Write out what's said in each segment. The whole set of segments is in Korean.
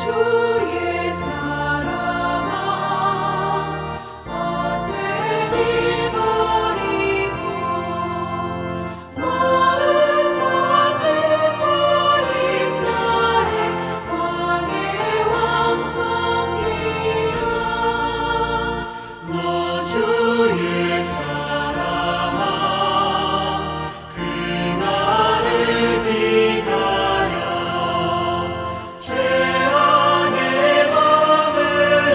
주의 사랑아 헛된 일 버리고 마음 가득 버린 나의 왕의 왕성이라 너 주의 사랑아 그날을 기다려 죄악의 밤을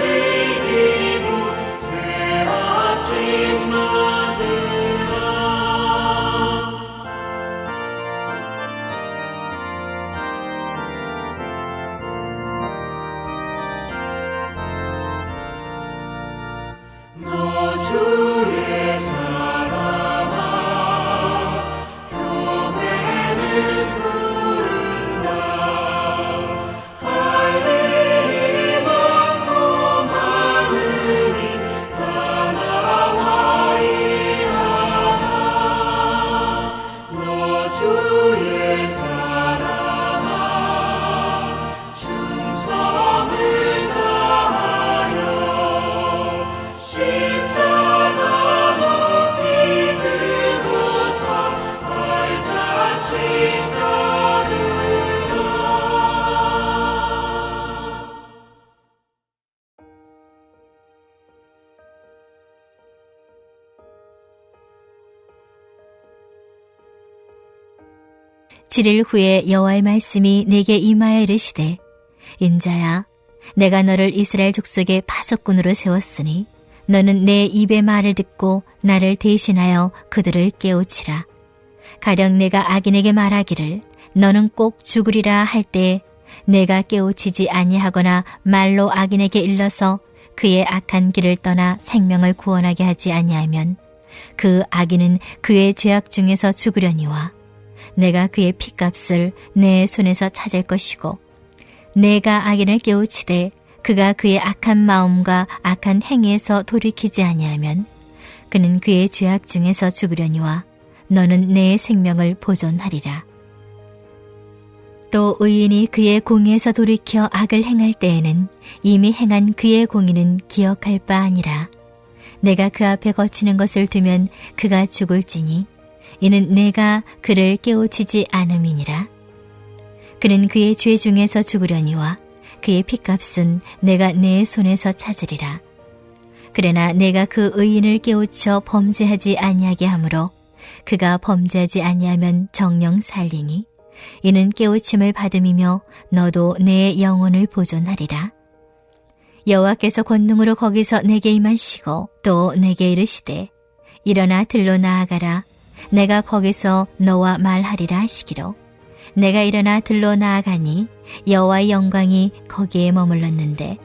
이기고 새 아침 맞으라 너 주의 사랑아 교회는 부른다 할 일이 많고 많으니 다 나와 일하라 너 주의 사랑아 충성을 다하여 십자가 높이 들고서 발자취 따르라 칠 일 후에 여호와의 말씀이 내게 임하여 이르시되 인자야 내가 너를 이스라엘 족속의 파수꾼으로 세웠으니 너는 내 입의 말을 듣고 나를 대신하여 그들을 깨우치라. 가령 내가 악인에게 말하기를 너는 꼭 죽으리라 할 때 내가 깨우치지 아니하거나 말로 악인에게 일러서 그의 악한 길을 떠나 생명을 구원하게 하지 아니하면 그 악인은 그의 죄악 중에서 죽으려니와 내가 그의 핏값을 내 손에서 찾을 것이고 내가 악인을 깨우치되 그가 그의 악한 마음과 악한 행위에서 돌이키지 아니하면 그는 그의 죄악 중에서 죽으려니와 너는 내 생명을 보존하리라. 또 의인이 그의 공의에서 돌이켜 악을 행할 때에는 이미 행한 그의 공의는 기억할 바 아니라 내가 그 앞에 거치는 것을 두면 그가 죽을지니 이는 내가 그를 깨우치지 않음이니라. 그는 그의 죄 중에서 죽으려니와 그의 핏값은 내가 내 손에서 찾으리라. 그러나 내가 그 의인을 깨우쳐 범죄하지 아니하게 하므로 그가 범죄하지 아니하면 정녕 살리니 이는 깨우침을 받음이며 너도 내 영혼을 보존하리라. 여호와께서 권능으로 거기서 내게 임하시고 또 내게 이르시되 일어나 들로 나아가라. 내가 거기서 너와 말하리라 하시기로 내가 일어나 들로 나아가니 여호와의 영광이 거기에 머물렀는데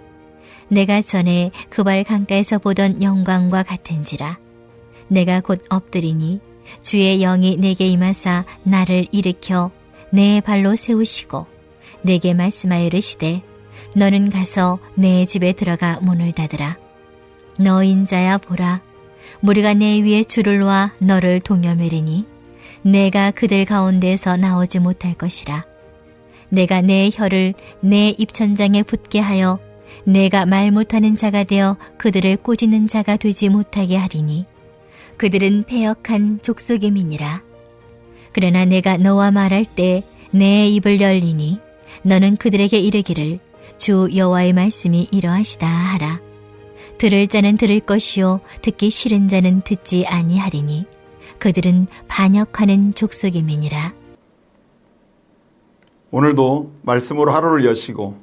내가 전에 그발 강가에서 보던 영광과 같은지라. 내가 곧 엎드리니 주의 영이 내게 임하사 나를 일으켜 내 발로 세우시고 내게 말씀하여 이르시되 너는 가서 내 집에 들어가 문을 닫으라. 너 인자야 보라. 무리가 내 위에 줄을 놓아 너를 동여매리니 내가 그들 가운데에서 나오지 못할 것이라. 내가 내 혀를 내 입천장에 붙게 하여 내가 말 못하는 자가 되어 그들을 꾸짖는 자가 되지 못하게 하리니 그들은 패역한 족속임이니라. 그러나 내가 너와 말할 때 내 입을 열리니 너는 그들에게 이르기를 주 여호와의 말씀이 이러하시다 하라. 들을 자는 들을 것이요 듣기 싫은 자는 듣지 아니하리니 그들은 반역하는 족속임이니라. 오늘도 말씀으로 하루를 여시고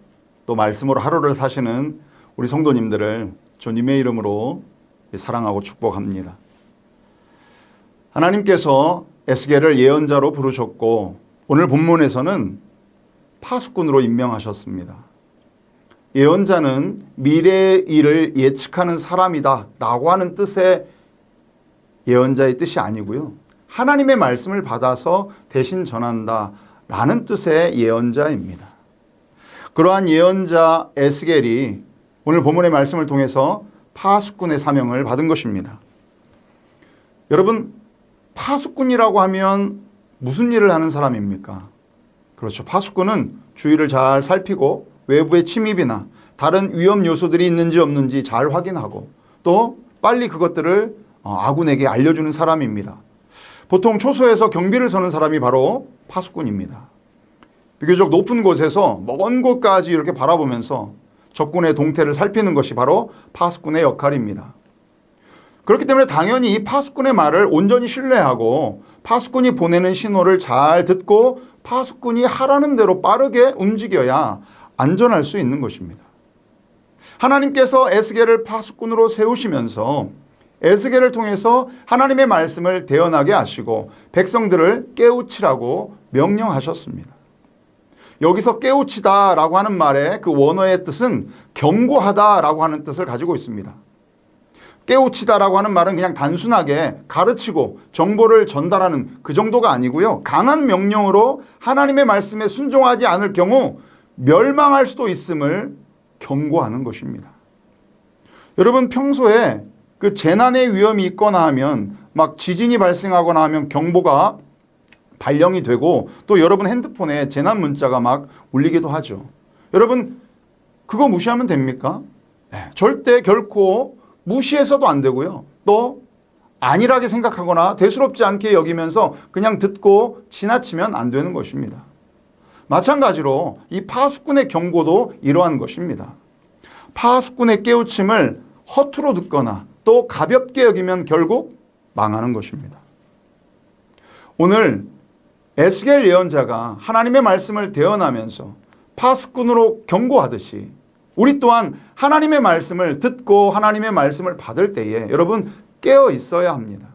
또 말씀으로 하루를 사시는 우리 성도님들을 주님의 이름으로 사랑하고 축복합니다. 하나님께서 에스겔을 예언자로 부르셨고 오늘 본문에서는 파수꾼으로 임명하셨습니다. 예언자는 미래의 일을 예측하는 사람이다 라고 하는 뜻의 예언자의 뜻이 아니고요. 하나님의 말씀을 받아서 대신 전한다 라는 뜻의 예언자입니다. 그러한 예언자 에스겔이 오늘 본문의 말씀을 통해서 파수꾼의 사명을 받은 것입니다. 여러분, 파수꾼이라고 하면 무슨 일을 하는 사람입니까? 그렇죠. 파수꾼은 주위를 잘 살피고 외부의 침입이나 다른 위험 요소들이 있는지 없는지 잘 확인하고 또 빨리 그것들을 아군에게 알려주는 사람입니다. 보통 초소에서 경비를 서는 사람이 바로 파수꾼입니다. 비교적 높은 곳에서 먼 곳까지 이렇게 바라보면서 적군의 동태를 살피는 것이 바로 파수꾼의 역할입니다. 그렇기 때문에 당연히 이 파수꾼의 말을 온전히 신뢰하고 파수꾼이 보내는 신호를 잘 듣고 파수꾼이 하라는 대로 빠르게 움직여야 안전할 수 있는 것입니다. 하나님께서 에스겔을 파수꾼으로 세우시면서 에스겔을 통해서 하나님의 말씀을 대언하게 하시고 백성들을 깨우치라고 명령하셨습니다. 여기서 깨우치다라고 하는 말의 그 원어의 뜻은 경고하다라고 하는 뜻을 가지고 있습니다. 깨우치다라고 하는 말은 그냥 단순하게 가르치고 정보를 전달하는 그 정도가 아니고요. 강한 명령으로 하나님의 말씀에 순종하지 않을 경우 멸망할 수도 있음을 경고하는 것입니다. 여러분 평소에 그 재난의 위험이 있거나 하면 막 지진이 발생하거나 하면 경보가 발령이 되고 또 여러분 핸드폰에 재난 문자가 막 울리기도 하죠. 여러분 그거 무시하면 됩니까? 절대 결코 무시해서도 안 되고요. 또 안일하게 생각하거나 대수롭지 않게 여기면서 그냥 듣고 지나치면 안 되는 것입니다. 마찬가지로 이 파수꾼의 경고도 이러한 것입니다. 파수꾼의 깨우침을 허투루 듣거나 또 가볍게 여기면 결국 망하는 것입니다. 오늘 에스겔 예언자가 하나님의 말씀을 대언하면서 파수꾼으로 경고하듯이 우리 또한 하나님의 말씀을 듣고 하나님의 말씀을 받을 때에 여러분 깨어 있어야 합니다.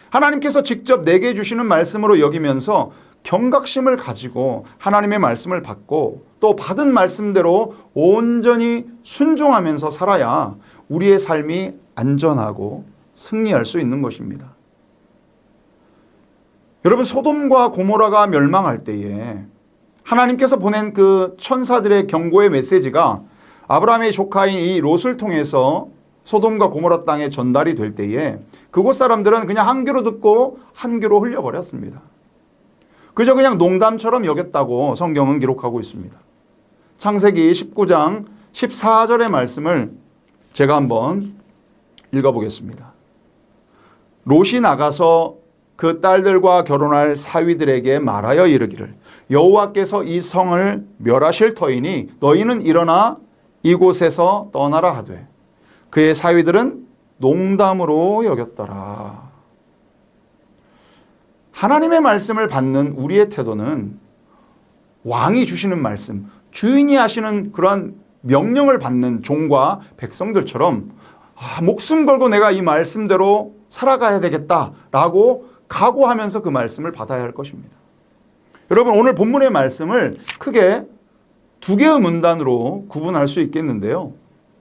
하나님께서 직접 내게 주시는 말씀으로 여기면서 경각심을 가지고 하나님의 말씀을 받고 또 받은 말씀대로 온전히 순종하면서 살아야 우리의 삶이 안전하고 승리할 수 있는 것입니다. 여러분 소돔과 고모라가 멸망할 때에 하나님께서 보낸 그 천사들의 경고의 메시지가 아브라함의 조카인 이 롯을 통해서 소돔과 고모라 땅에 전달이 될 때에 그곳 사람들은 그냥 한 귀로 듣고 한 귀로 흘려버렸습니다. 그저 그냥 농담처럼 여겼다고 성경은 기록하고 있습니다. 창세기 19장 14절의 말씀을 제가 한번 읽어보겠습니다. 롯이 나가서 그 딸들과 결혼할 사위들에게 말하여 이르기를 여호와께서 이 성을 멸하실 터이니 너희는 일어나 이곳에서 떠나라 하되 그의 사위들은 농담으로 여겼더라. 하나님의 말씀을 받는 우리의 태도는 왕이 주시는 말씀, 주인이 하시는 그러한 명령을 받는 종과 백성들처럼 목숨 걸고 내가 이 말씀대로 살아가야 되겠다라고 각오하면서 그 말씀을 받아야 할 것입니다. 여러분 오늘 본문의 말씀을 크게 두 개의 문단으로 구분할 수 있겠는데요.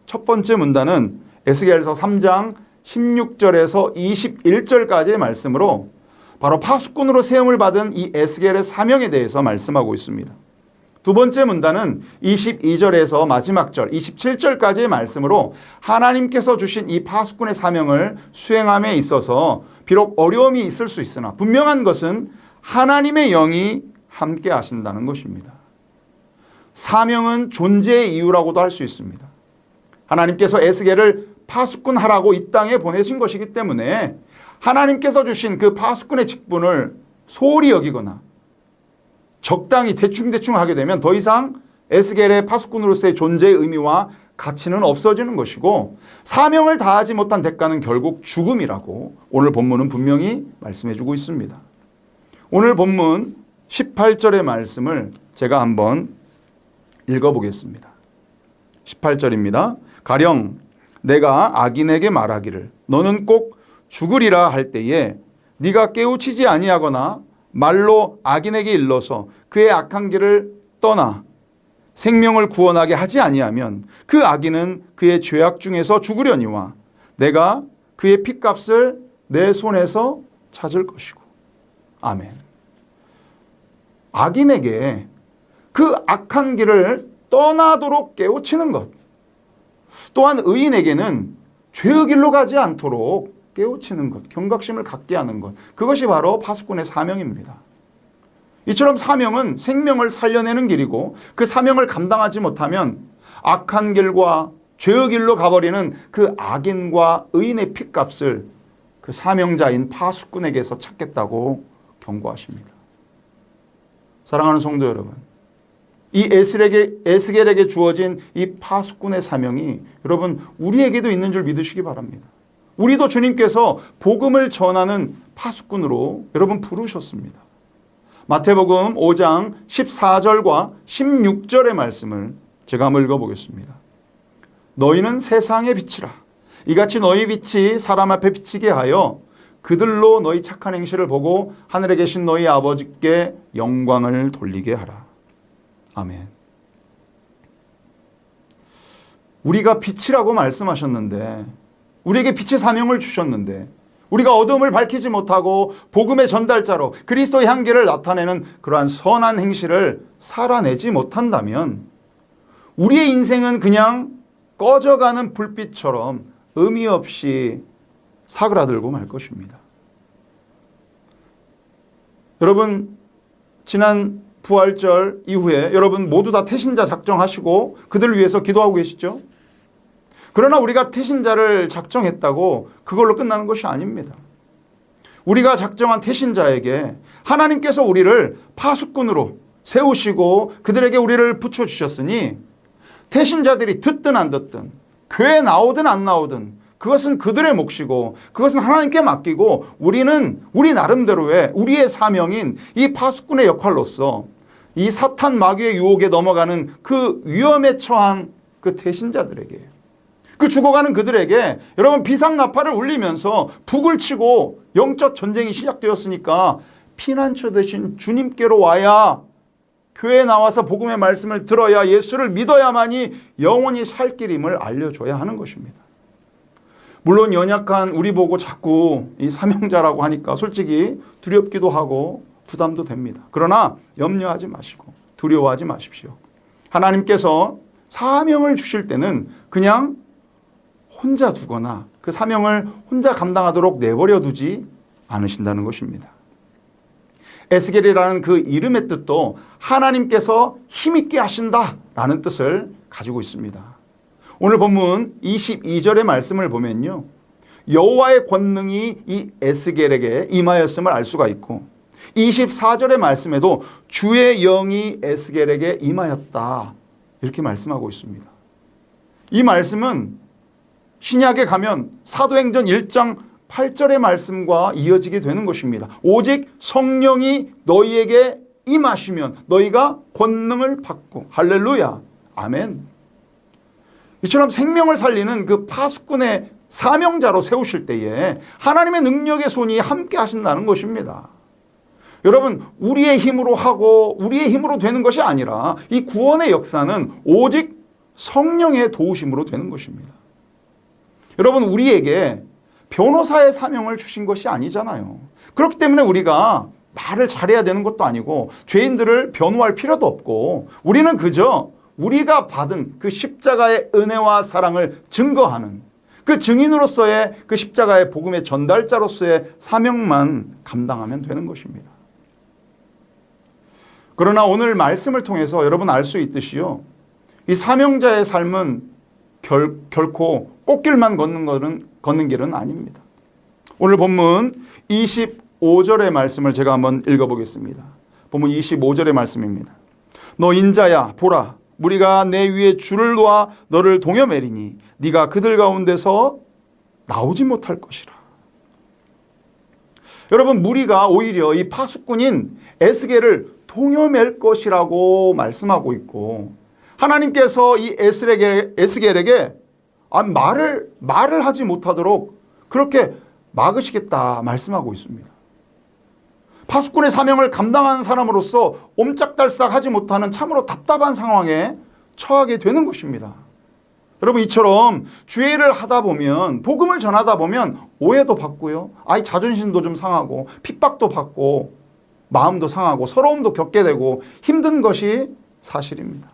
첫 번째 문단은 에스겔서 3장 16절에서 21절까지의 말씀으로 바로 파수꾼으로 세움을 받은 이 에스겔의 사명에 대해서 말씀하고 있습니다. 두 번째 문단은 22절에서 마지막 절 27절까지의 말씀으로 하나님께서 주신 이 파수꾼의 사명을 수행함에 있어서 비록 어려움이 있을 수 있으나 분명한 것은 하나님의 영이 함께 하신다는 것입니다. 사명은 존재의 이유라고도 할 수 있습니다. 하나님께서 에스겔을 파수꾼 하라고 이 땅에 보내신 것이기 때문에 하나님께서 주신 그 파수꾼의 직분을 소홀히 여기거나 적당히 대충대충 하게 되면 더 이상 에스겔의 파수꾼으로서의 존재의 의미와 가치는 없어지는 것이고 사명을 다하지 못한 대가는 결국 죽음이라고 오늘 본문은 분명히 말씀해주고 있습니다. 오늘 본문 18절의 말씀을 제가 한번 읽어보겠습니다. 18절입니다. 가령 내가 악인에게 말하기를 너는 꼭 죽으리라 할 때에 네가 깨우치지 아니하거나 말로 악인에게 일러서 그의 악한 길을 떠나 생명을 구원하게 하지 아니하면 그 악인은 그의 죄악 중에서 죽으려니와 내가 그의 핏값을 내 손에서 찾을 것이고. 아멘. 악인에게 그 악한 길을 떠나도록 깨우치는 것, 또한 의인에게는 죄의 길로 가지 않도록 깨우치는 것, 경각심을 갖게 하는 것, 그것이 바로 파수꾼의 사명입니다. 이처럼 사명은 생명을 살려내는 길이고 그 사명을 감당하지 못하면 악한 길과 죄의 길로 가버리는 그 악인과 의인의 핏값을 그 사명자인 파수꾼에게서 찾겠다고 경고하십니다. 사랑하는 성도 여러분, 이 에스겔에게 주어진 이 파수꾼의 사명이 여러분 우리에게도 있는 줄 믿으시기 바랍니다. 우리도 주님께서 복음을 전하는 파수꾼으로 여러분 부르셨습니다. 마태복음 5장 14절과 16절의 말씀을 제가 한번 읽어보겠습니다. 너희는 세상의 빛이라. 이같이 너희 빛이 사람 앞에 비치게 하여 그들로 너희 착한 행실을 보고 하늘에 계신 너희 아버지께 영광을 돌리게 하라. 아멘. 우리가 빛이라고 말씀하셨는데, 우리에게 빛의 사명을 주셨는데, 우리가 어둠을 밝히지 못하고 복음의 전달자로 그리스도의 향기를 나타내는 그러한 선한 행실을 살아내지 못한다면 우리의 인생은 그냥 꺼져가는 불빛처럼 의미 없이 사그라들고 말 것입니다. 여러분, 지난 부활절 이후에 여러분 모두 다 태신자 작정하시고 그들을 위해서 기도하고 계시죠? 그러나 우리가 태신자를 작정했다고 그걸로 끝나는 것이 아닙니다. 우리가 작정한 태신자에게 하나님께서 우리를 파수꾼으로 세우시고 그들에게 우리를 붙여주셨으니 태신자들이 듣든 안 듣든 교회에 나오든 안 나오든 그것은 그들의 몫이고 그것은 하나님께 맡기고 우리는 우리 나름대로의 우리의 사명인 이 파수꾼의 역할로서 이 사탄 마귀의 유혹에 넘어가는 그 위험에 처한 그 태신자들에게, 그 죽어가는 그들에게 여러분 비상나팔을 울리면서 북을 치고 영적 전쟁이 시작되었으니까 피난처 되신 주님께로 와야, 교회에 나와서 복음의 말씀을 들어야, 예수를 믿어야만이 영원히 살 길임을 알려줘야 하는 것입니다. 물론 연약한 우리 보고 자꾸 이 사명자라고 하니까 솔직히 두렵기도 하고 부담도 됩니다. 그러나 염려하지 마시고 두려워하지 마십시오. 하나님께서 사명을 주실 때는 그냥 혼자 두거나 그 사명을 혼자 감당하도록 내버려 두지 않으신다는 것입니다. 에스겔이라는 그 이름의 뜻도 하나님께서 힘있게 하신다라는 뜻을 가지고 있습니다. 오늘 본문 22절의 말씀을 보면요, 여호와의 권능이 이 에스겔에게 임하였음을 알 수가 있고 24절의 말씀에도 주의 영이 에스겔에게 임하였다 이렇게 말씀하고 있습니다. 이 말씀은 신약에 가면 사도행전 1장 8절의 말씀과 이어지게 되는 것입니다. 오직 성령이 너희에게 임하시면 너희가 권능을 받고, 할렐루야, 아멘. 이처럼 생명을 살리는 그 파수꾼의 사명자로 세우실 때에 하나님의 능력의 손이 함께 하신다는 것입니다. 여러분, 우리의 힘으로 하고 우리의 힘으로 되는 것이 아니라 이 구원의 역사는 오직 성령의 도우심으로 되는 것입니다. 여러분, 우리에게 변호사의 사명을 주신 것이 아니잖아요. 그렇기 때문에 우리가 말을 잘해야 되는 것도 아니고 죄인들을 변호할 필요도 없고 우리는 그저 우리가 받은 그 십자가의 은혜와 사랑을 증거하는 그 증인으로서의 그 십자가의 복음의 전달자로서의 사명만 감당하면 되는 것입니다. 그러나 오늘 말씀을 통해서 여러분 알 수 있듯이요, 이 사명자의 삶은 결코 꽃길만 걷는 길은 아닙니다. 오늘 본문 25절의 말씀을 제가 한번 읽어보겠습니다. 본문 25절의 말씀입니다. 너 인자야, 보라, 무리가 내 위에 줄을 놓아 너를 동여매리니 네가 그들 가운데서 나오지 못할 것이라. 여러분, 무리가 오히려 이 파수꾼인 에스겔을 동여맬 것이라고 말씀하고 있고, 하나님께서 이 에스겔에게 말을 하지 못하도록 그렇게 막으시겠다 말씀하고 있습니다. 파수꾼의 사명을 감당하는 사람으로서 옴짝달싹하지 못하는 참으로 답답한 상황에 처하게 되는 것입니다. 여러분, 이처럼 주의 일을 하다 보면, 복음을 전하다 보면 오해도 받고요, 자존심도 좀 상하고 핍박도 받고 마음도 상하고 서러움도 겪게 되고 힘든 것이 사실입니다.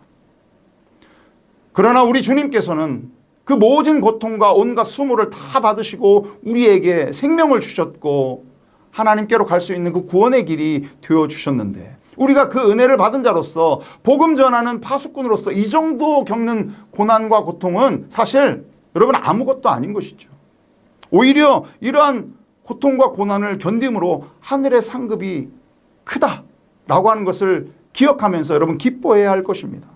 그러나 우리 주님께서는 그 모든 고통과 온갖 수모를 다 받으시고 우리에게 생명을 주셨고 하나님께로 갈 수 있는 그 구원의 길이 되어주셨는데, 우리가 그 은혜를 받은 자로서 복음 전하는 파수꾼으로서 이 정도 겪는 고난과 고통은 사실 여러분 아무것도 아닌 것이죠. 오히려 이러한 고통과 고난을 견딤으로 하늘의 상급이 크다라고 하는 것을 기억하면서 여러분 기뻐해야 할 것입니다.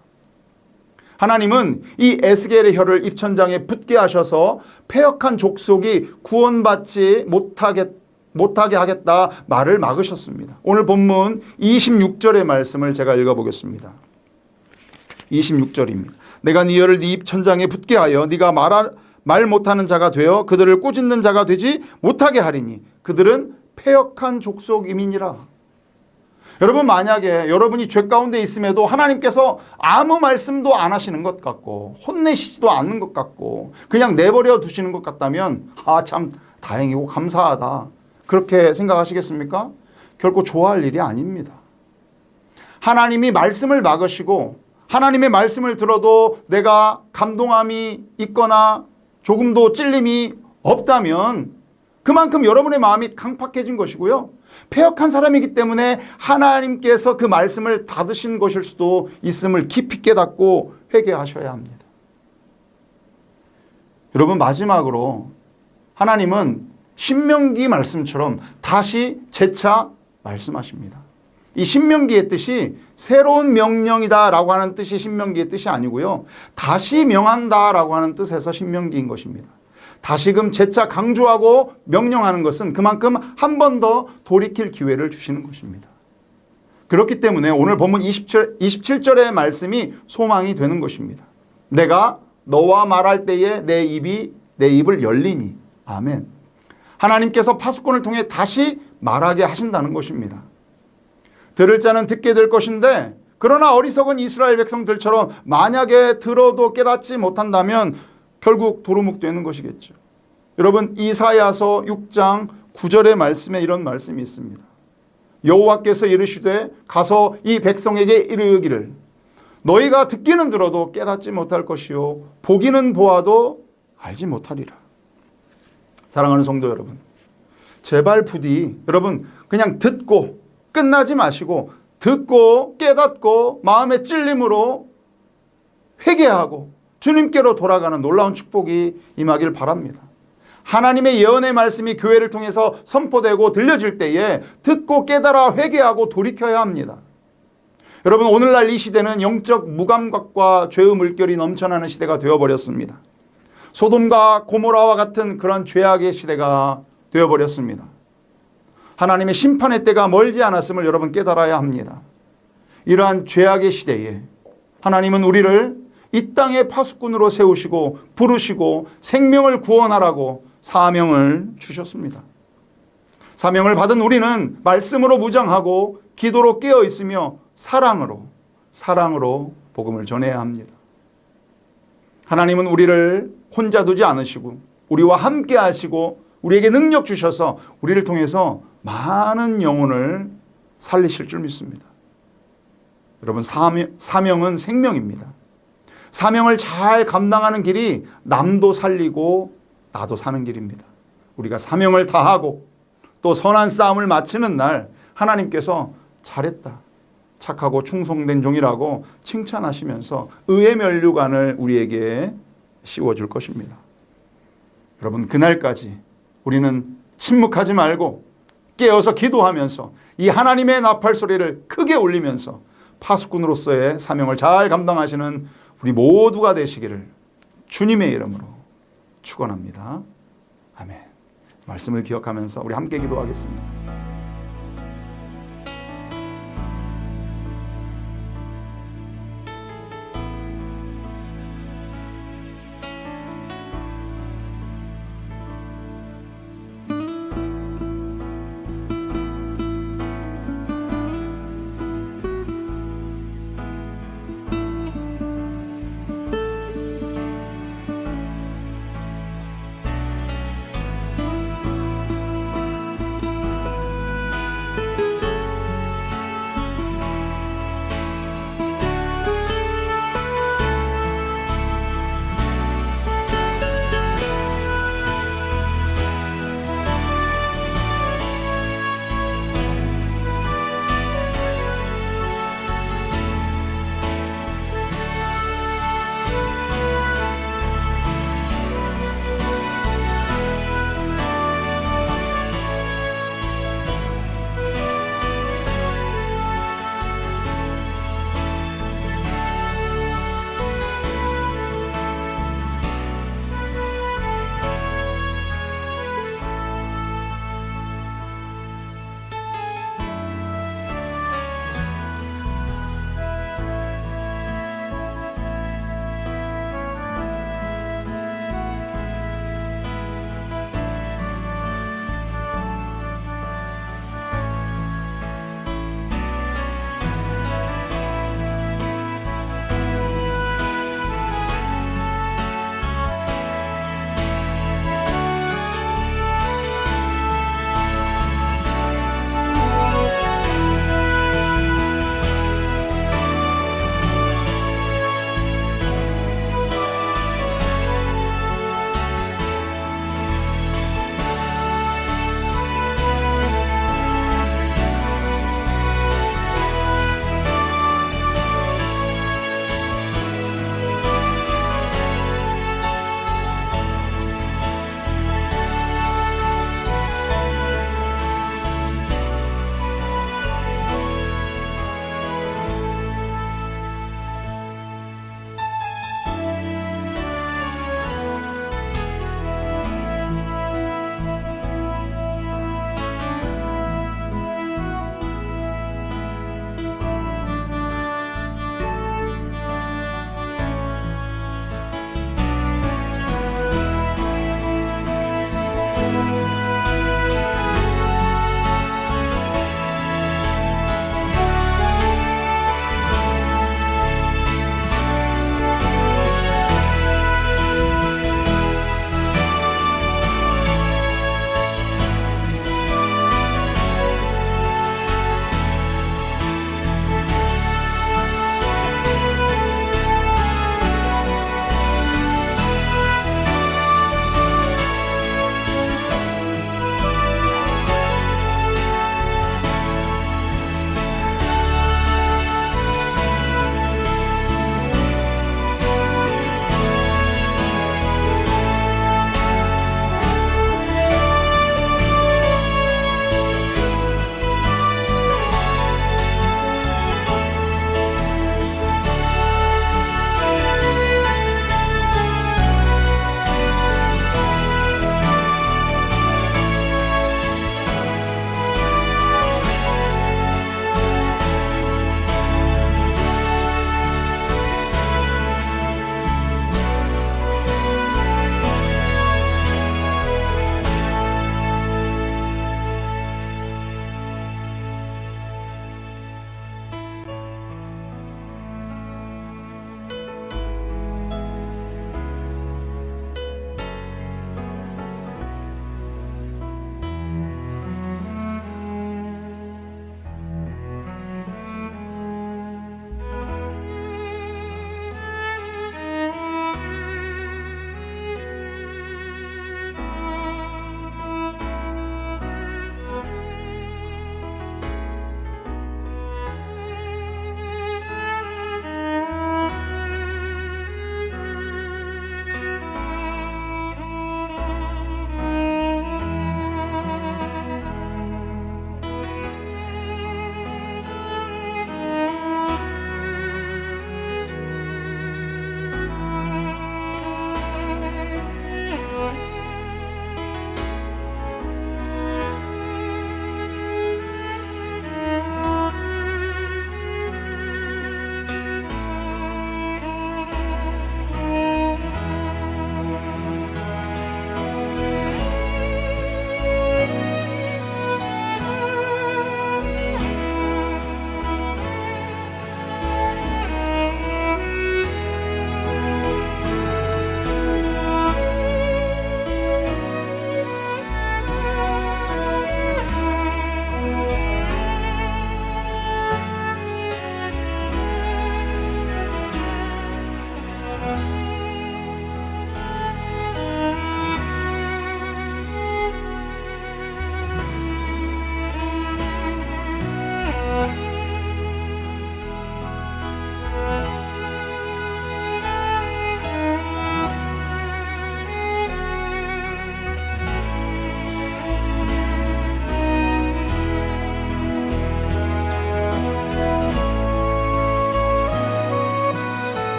하나님은 이 에스겔의 혀를 입천장에 붙게 하셔서 패역한 족속이 구원받지 못하게 하겠다 말을 막으셨습니다. 오늘 본문 26절의 말씀을 제가 읽어보겠습니다. 26절입니다. 내가 네 혀를 네 입천장에 붙게 하여 네가 말 못하는 자가 되어 그들을 꾸짖는 자가 되지 못하게 하리니 그들은 패역한 족속임이니라. 여러분, 만약에 여러분이 죄 가운데 있음에도 하나님께서 아무 말씀도 안 하시는 것 같고 혼내시지도 않는 것 같고 그냥 내버려 두시는 것 같다면 참 다행이고 감사하다 그렇게 생각하시겠습니까? 결코 좋아할 일이 아닙니다. 하나님이 말씀을 막으시고 하나님의 말씀을 들어도 내가 감동함이 있거나 조금도 찔림이 없다면 그만큼 여러분의 마음이 강팍해진 것이고요. 패역한 사람이기 때문에 하나님께서 그 말씀을 닫으신 것일 수도 있음을 깊이 깨닫고 회개하셔야 합니다. 여러분, 마지막으로 하나님은 신명기 말씀처럼 다시 재차 말씀하십니다. 이 신명기의 뜻이 새로운 명령이다라고 하는 뜻이 신명기의 뜻이 아니고요. 다시 명한다라고 하는 뜻에서 신명기인 것입니다. 다시금 재차 강조하고 명령하는 것은 그만큼 한 번 더 돌이킬 기회를 주시는 것입니다. 그렇기 때문에 오늘 본문 27절의 말씀이 소망이 되는 것입니다. 내가 너와 말할 때에 내 입을 열리니. 아멘. 하나님께서 파수꾼을 통해 다시 말하게 하신다는 것입니다. 들을 자는 듣게 될 것인데 그러나 어리석은 이스라엘 백성들처럼 만약에 들어도 깨닫지 못한다면 결국 도루묵되는 것이겠죠. 여러분, 이사야서 6장 9절의 말씀에 이런 말씀이 있습니다. 여호와께서 이르시되 가서 이 백성에게 이르기를 너희가 듣기는 들어도 깨닫지 못할 것이요 보기는 보아도 알지 못하리라. 사랑하는 성도 여러분, 제발 부디 여러분 그냥 듣고 끝나지 마시고 듣고 깨닫고 마음의 찔림으로 회개하고 주님께로 돌아가는 놀라운 축복이 임하길 바랍니다. 하나님의 예언의 말씀이 교회를 통해서 선포되고 들려질 때에 듣고 깨달아 회개하고 돌이켜야 합니다. 여러분, 오늘날 이 시대는 영적 무감각과 죄의 물결이 넘쳐나는 시대가 되어버렸습니다. 소돔과 고모라와 같은 그런 죄악의 시대가 되어버렸습니다. 하나님의 심판의 때가 멀지 않았음을 여러분 깨달아야 합니다. 이러한 죄악의 시대에 하나님은 우리를 이 땅의 파수꾼으로 세우시고 부르시고 생명을 구원하라고 사명을 주셨습니다. 사명을 받은 우리는 말씀으로 무장하고 기도로 깨어 있으며 사랑으로 복음을 전해야 합니다. 하나님은 우리를 혼자 두지 않으시고 우리와 함께 하시고 우리에게 능력 주셔서 우리를 통해서 많은 영혼을 살리실 줄 믿습니다. 여러분, 사명은 생명입니다. 사명을 잘 감당하는 길이 남도 살리고 나도 사는 길입니다. 우리가 사명을 다하고 또 선한 싸움을 마치는 날 하나님께서 잘했다, 착하고 충성된 종이라고 칭찬하시면서 의의 면류관을 우리에게 씌워줄 것입니다. 여러분, 그날까지 우리는 침묵하지 말고 깨어서 기도하면서 이 하나님의 나팔 소리를 크게 울리면서 파수꾼으로서의 사명을 잘 감당하시는 우리 모두가 되시기를 주님의 이름으로 축원합니다. 아멘. 말씀을 기억하면서 우리 함께 기도하겠습니다.